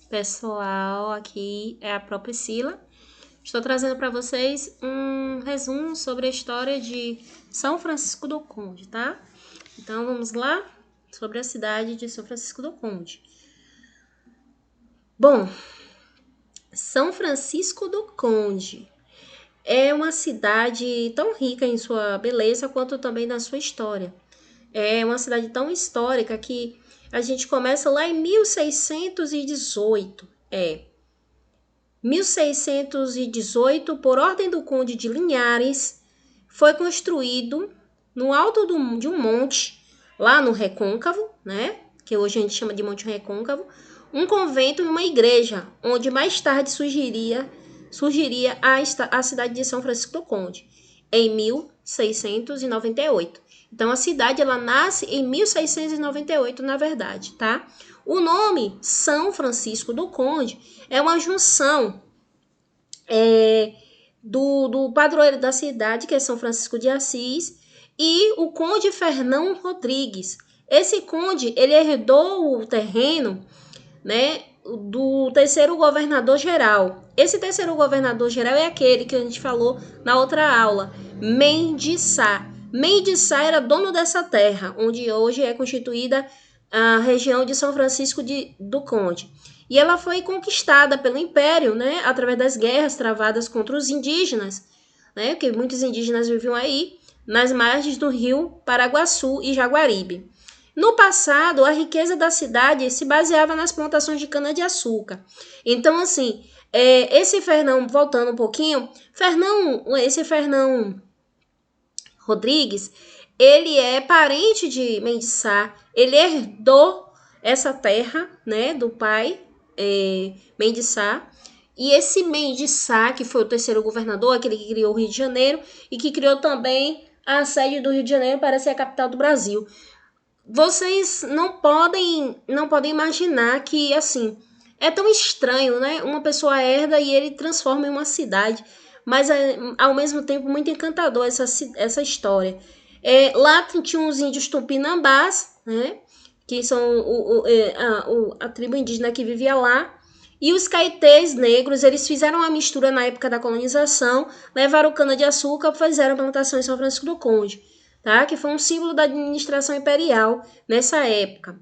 pessoal, aqui é a própria Priscila. Estou trazendo para vocês um resumo sobre a história de São Francisco do Conde, tá? Então vamos lá sobre a cidade de São Francisco do Conde. Bom, São Francisco do Conde é uma cidade tão rica em sua beleza quanto também na sua história. É uma cidade tão histórica que a gente começa lá em 1618. 1618, por ordem do Conde de Linhares, foi construído no alto de um monte, lá no Recôncavo, né? Que hoje a gente chama de Monte Recôncavo, um convento e uma igreja, onde mais tarde surgiria a cidade de São Francisco do Conde, em 1698. Então, a cidade ela nasce em 1698, na verdade, tá? O nome São Francisco do Conde é uma junção do padroeiro da cidade, que é São Francisco de Assis, e o Conde Fernão Rodrigues. Esse conde, ele herdou o terreno, né, do terceiro governador-geral. Esse terceiro governador-geral é aquele que a gente falou na outra aula, Mendes Sá. Mendes Sá era dono dessa terra, onde hoje é constituída a região de São Francisco do Conde. E ela foi conquistada pelo Império, né, através das guerras travadas contra os indígenas, né, porque muitos indígenas viviam aí, nas margens do rio Paraguaçu e Jaguaribe. No passado, a riqueza da cidade se baseava nas plantações de cana-de-açúcar. Então, assim, esse Fernão, voltando um pouquinho, esse Fernão Rodrigues, ele é parente de Mendes Sá, ele herdou essa terra, né, do pai, Mendes Sá, e esse Mendes Sá, que foi o terceiro governador, aquele que criou o Rio de Janeiro, e que criou também a sede do Rio de Janeiro para ser a capital do Brasil. Vocês não podem imaginar que, assim, é tão estranho, né? Uma pessoa herda e ele transforma em uma cidade, mas ao mesmo tempo muito encantador essa história. Lá tinha os índios tupinambás, né? Que são a tribo indígena que vivia lá. E os caetés negros, eles fizeram uma mistura na época da colonização, levaram cana-de-açúcar, fizeram plantação em São Francisco do Conde, tá? Que foi um símbolo da administração imperial nessa época.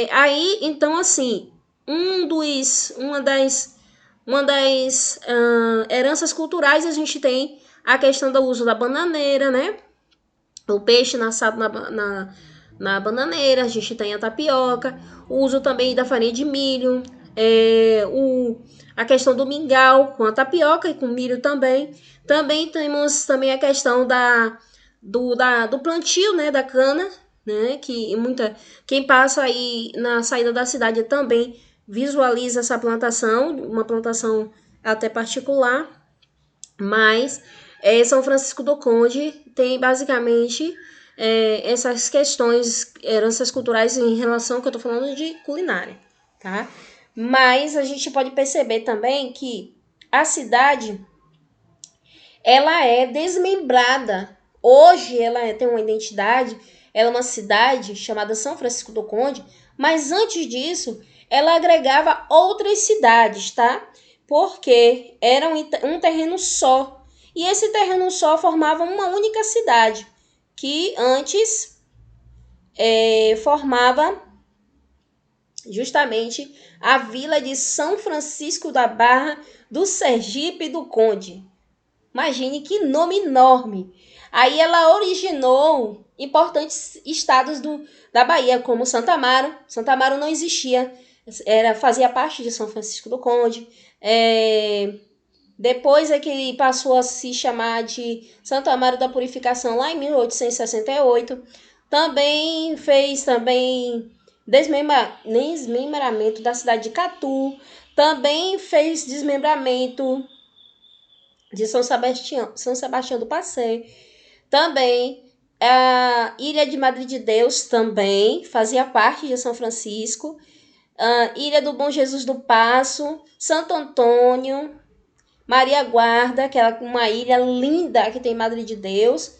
Aí, então, assim, uma das heranças culturais, a gente tem a questão do uso da bananeira, né? O peixe assado na bananeira, a gente tem a tapioca, o uso também da farinha de milho, a questão do mingau com a tapioca e com milho também. Também temos também a questão do plantio, né, da cana, né, que quem passa aí na saída da cidade também visualiza essa plantação, uma plantação até particular, mas São Francisco do Conde tem basicamente essas questões, heranças culturais em relação, que eu tô falando de culinária, tá? Mas a gente pode perceber também que a cidade, ela é desmembrada. Hoje ela tem uma identidade, ela é uma cidade chamada São Francisco do Conde, mas antes disso, ela agregava outras cidades, tá? Porque era um terreno só. E esse terreno só formava uma única cidade, que antes formava justamente a vila de São Francisco da Barra do Sergipe do Conde. Imagine que nome enorme. Aí ela originou importantes estados da Bahia, como Santa Amaro. Santa Amaro não existia, fazia parte de São Francisco do Conde. Depois é que ele passou a se chamar de Santo Amaro da Purificação, lá em 1868. Também fez desmembramento da cidade de Catu. Também fez desmembramento de São Sebastião do Passé. Também a Ilha de Madre de Deus também fazia parte de São Francisco. A Ilha do Bom Jesus do Passo, Santo Antônio, Maria Guarda, que é uma ilha linda que tem Madre de Deus.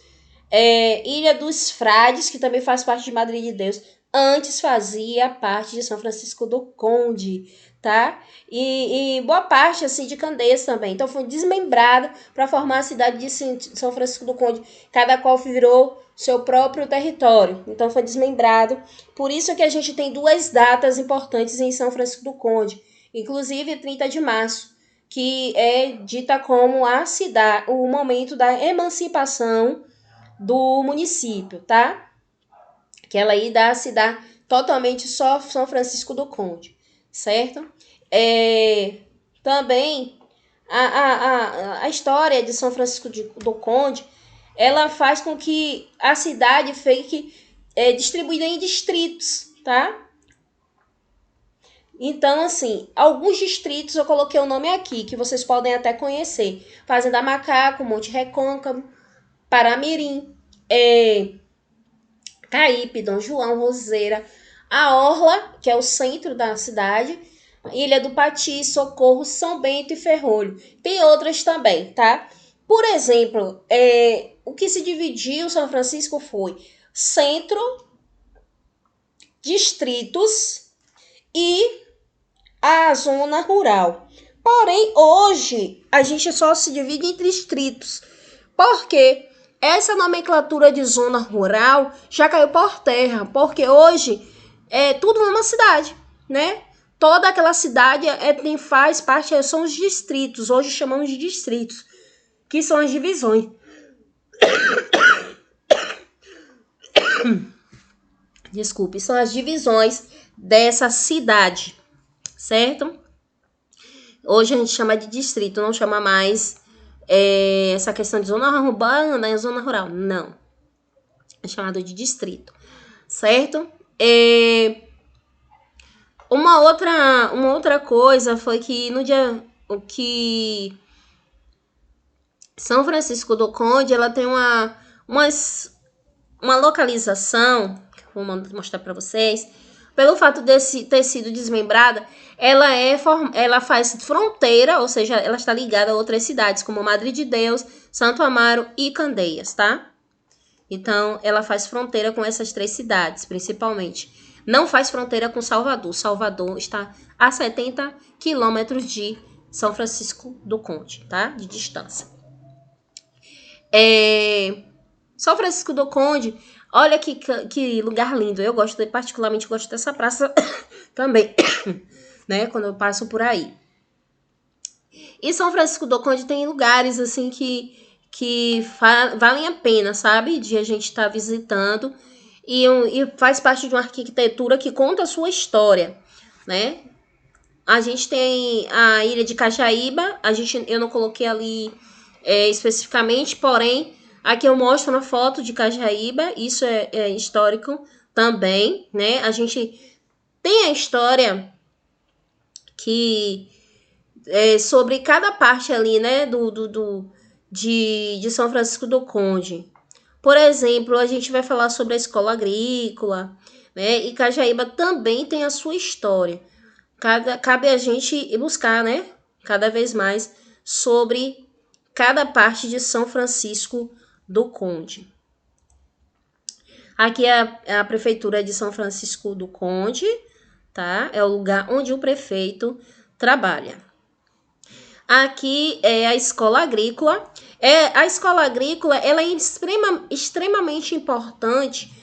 Ilha dos Frades, que também faz parte de Madre de Deus. antes fazia parte de São Francisco do Conde, tá? E boa parte, assim, de Candeias também. Então, foi desmembrada para formar a cidade de São Francisco do Conde. Cada qual virou seu próprio território. Então, foi desmembrado. Por isso que a gente tem duas datas importantes em São Francisco do Conde. Inclusive, 30 de março, que é dita como a cidade, o momento da emancipação do município, tá? Que ela aí dá se dá totalmente só São Francisco do Conde, certo? Também a história de São Francisco do Conde, ela faz com que a cidade fique distribuída em distritos, tá? Então, assim, alguns distritos eu coloquei o nome aqui, que vocês podem até conhecer. Fazenda Macaco, Monte Recôncavo, Paramirim, Caípe, Dom João, Roseira, a Orla, que é o centro da cidade, Ilha do Pati, Socorro, São Bento e Ferrolho. Tem outras também, tá? Por exemplo, o que se dividiu São Francisco foi centro, distritos e a zona rural. Porém, hoje, a gente só se divide em distritos. Por quê? Essa nomenclatura de zona rural já caiu por terra, porque hoje é tudo numa cidade, né? Toda aquela cidade faz parte, são os distritos, hoje chamamos de distritos, que são as divisões. Desculpe, são as divisões dessa cidade, certo? Hoje a gente chama de distrito, não chama mais essa questão de zona urbana e zona rural, não. É chamado de distrito, certo? Uma outra coisa foi que no dia que São Francisco do Conde, ela tem uma localização, que eu vou mostrar para vocês, pelo fato de ter sido desmembrada, ela faz fronteira, ou seja, ela está ligada a outras cidades, como Madre de Deus, Santo Amaro e Candeias, tá? Então, ela faz fronteira com essas três cidades, principalmente. Não faz fronteira com Salvador. Salvador está a 70 quilômetros de São Francisco do Conde, tá? De distância. São Francisco do Conde, olha que lugar lindo. Eu particularmente gosto dessa praça também, né? Quando eu passo por aí. E São Francisco do Conde tem lugares, assim, que valem a pena, sabe? De a gente estar visitando. E faz parte de uma arquitetura que conta a sua história, né? A gente tem a ilha de Cajaíba, eu não coloquei ali especificamente, porém, aqui eu mostro uma foto de Cajaíba, isso é histórico também, né? A gente tem a história que sobre cada parte ali, né, de São Francisco do Conde. Por exemplo, a gente vai falar sobre a escola agrícola, né? E Cajaíba também tem a sua história. Cabe a gente buscar, né? Cada vez mais sobre cada parte de São Francisco do Conde. Aqui é a prefeitura de São Francisco do Conde, tá? É o lugar onde o prefeito trabalha. Aqui é a escola agrícola. A escola agrícola ela é extremamente importante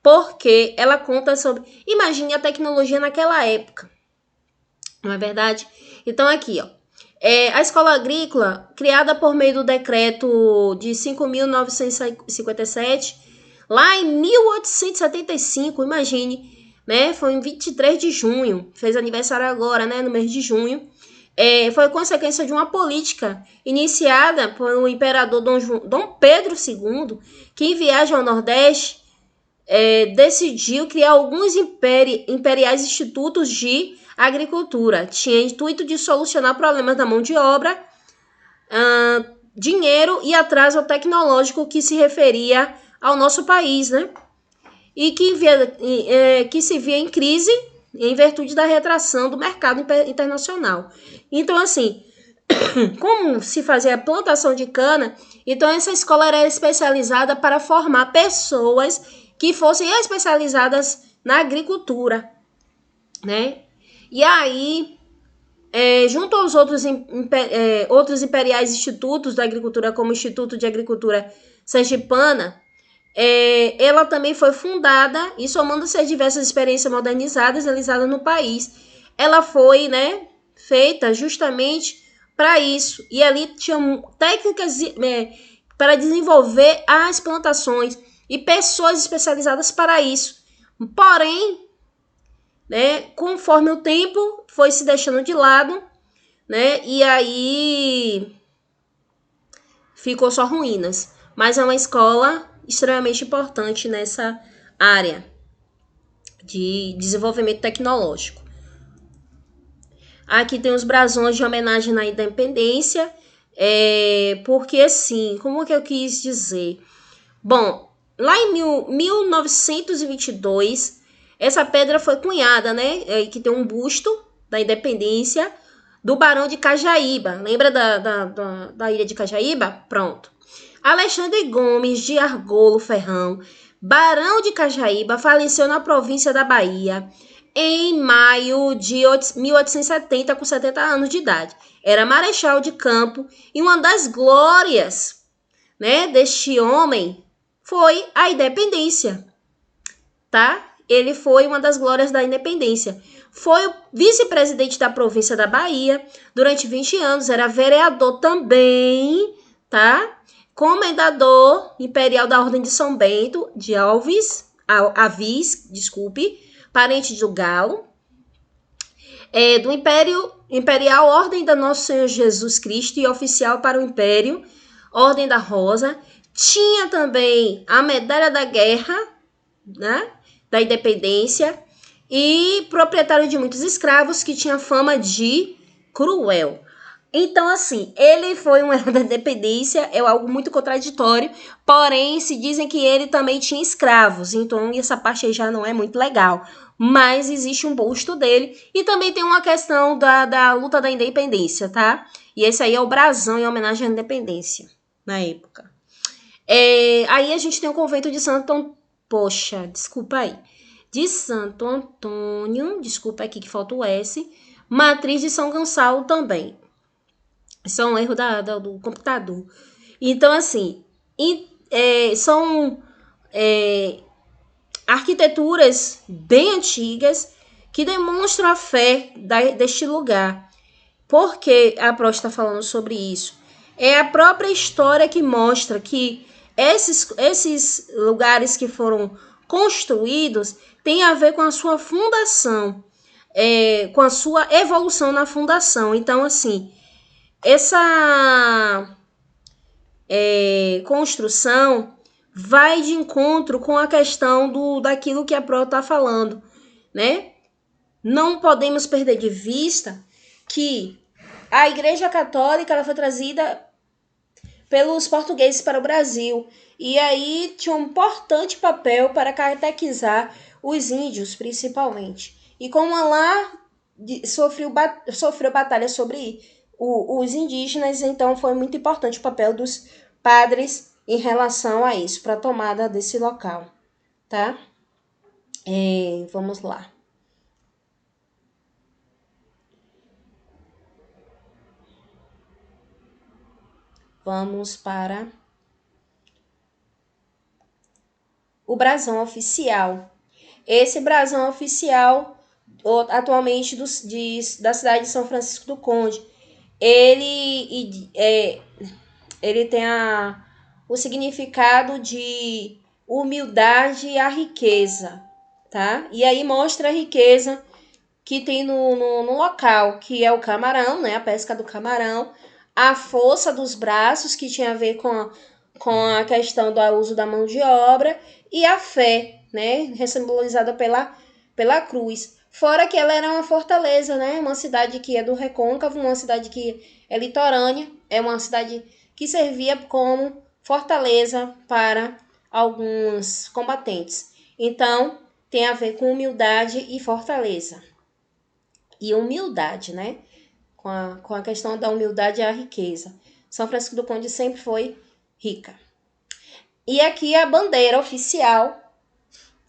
porque ela conta sobre... Imagine a tecnologia naquela época, não é verdade? Então, aqui, ó. A escola agrícola, criada por meio do decreto de 5.957, lá em 1875, imagine, né? Foi em 23 de junho, fez aniversário agora, né? No mês de junho. Foi consequência de uma política iniciada pelo imperador Dom Pedro II, que em viagem ao Nordeste decidiu criar alguns imperiais institutos de agricultura. Tinha intuito de solucionar problemas da mão de obra, dinheiro e atraso tecnológico que se referia ao nosso país, né? E que se via em crise em virtude da retração do mercado internacional. Então, assim, como se fazia a plantação de cana, então essa escola era especializada para formar pessoas que fossem especializadas na agricultura, né? E aí, junto aos outros imperiais institutos da agricultura, como o Instituto de Agricultura Sergipana, ela também foi fundada e somando-se as diversas experiências modernizadas realizadas no país. Ela foi, né, feita justamente para isso. E ali tinha técnicas para desenvolver as plantações e pessoas especializadas para isso. Porém, né, conforme o tempo foi se deixando de lado, né, e aí ficou só ruínas. Mas é uma escola extremamente importante nessa área de desenvolvimento tecnológico. Aqui tem os brasões de homenagem na independência, porque assim, como que eu quis dizer? Bom, lá em 1922, essa pedra foi cunhada, né? Que tem um busto da independência do Barão de Cajaíba. Lembra da ilha de Cajaíba? Pronto. Alexandre Gomes de Argolo Ferrão, Barão de Cajaíba, faleceu na província da Bahia em maio de 1870, com 70 anos de idade. Era marechal de campo e uma das glórias, né, deste homem foi a independência, tá? Ele foi uma das glórias da independência. Foi o vice-presidente da província da Bahia durante 20 anos, era vereador também, tá? Comendador imperial da Ordem de São Bento de Avis, parente do Galo, do Imperial Ordem da Nosso Senhor Jesus Cristo e oficial para o Império, Ordem da Rosa. Tinha também a Medalha da Guerra, né, da Independência, e proprietário de muitos escravos, que tinha fama de cruel. Então, assim, ele foi um herói da independência, é algo muito contraditório, porém, se dizem que ele também tinha escravos, então essa parte aí já não é muito legal. Mas existe um busto dele, e também tem uma questão da luta da independência, tá? E esse aí é o brasão em homenagem à independência, na época. Aí a gente tem o convento de Santo Antônio, de Santo Antônio, desculpa aqui que falta o S, matriz de São Gonçalo também. Isso é um erro do computador. Então, assim, são arquiteturas bem antigas que demonstram a fé deste lugar. Por que a Pró está falando sobre isso? É a própria história que mostra que esses lugares que foram construídos têm a ver com a sua fundação, com a sua evolução na fundação. Então, assim, essa construção vai de encontro com a questão daquilo que a Pró está falando, né? Não podemos perder de vista que a Igreja Católica ela foi trazida pelos portugueses para o Brasil e aí tinha um importante papel para catequizar os índios, principalmente. E como lá sofreu batalha sobre os indígenas, então foi muito importante o papel dos padres em relação a isso, para a tomada desse local, tá? Vamos lá. Vamos para o brasão oficial. Esse brasão oficial, atualmente da cidade de São Francisco do Conde, ele tem o significado de humildade e a riqueza, tá? E aí mostra a riqueza que tem no local, que é o camarão, né? A pesca do camarão, a força dos braços, que tinha a ver com a questão do uso da mão de obra, e a fé, né? Simbolizada pela cruz. Fora que ela era uma fortaleza, né? Uma cidade que é do Recôncavo, uma cidade que é litorânea, é uma cidade que servia como fortaleza para alguns combatentes. Então, tem a ver com humildade e fortaleza. E humildade, né? Com a questão da humildade e a riqueza. São Francisco do Conde sempre foi rica. E aqui a bandeira oficial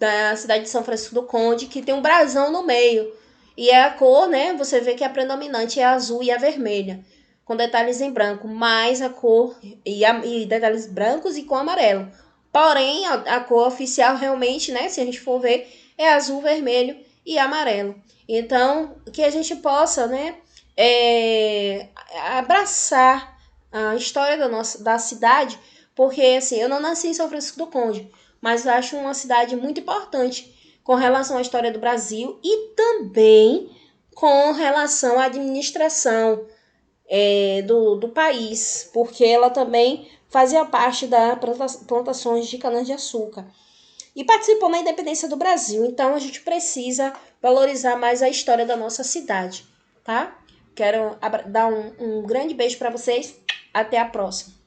da cidade de São Francisco do Conde, que tem um brasão no meio. E é a cor, né? Você vê que a predominante é a azul e a vermelha, com detalhes em branco, mais a cor e detalhes brancos e com amarelo. Porém, a cor oficial realmente, né? Se a gente for ver, é azul, vermelho e amarelo. Então, que a gente possa, né? Abraçar a história da cidade, porque assim, eu não nasci em São Francisco do Conde, mas eu acho uma cidade muito importante com relação à história do Brasil e também com relação à administração do país, porque ela também fazia parte das plantações de cana-de-açúcar e participou na independência do Brasil. Então a gente precisa valorizar mais a história da nossa cidade, tá? Quero dar um grande beijo para vocês. Até a próxima.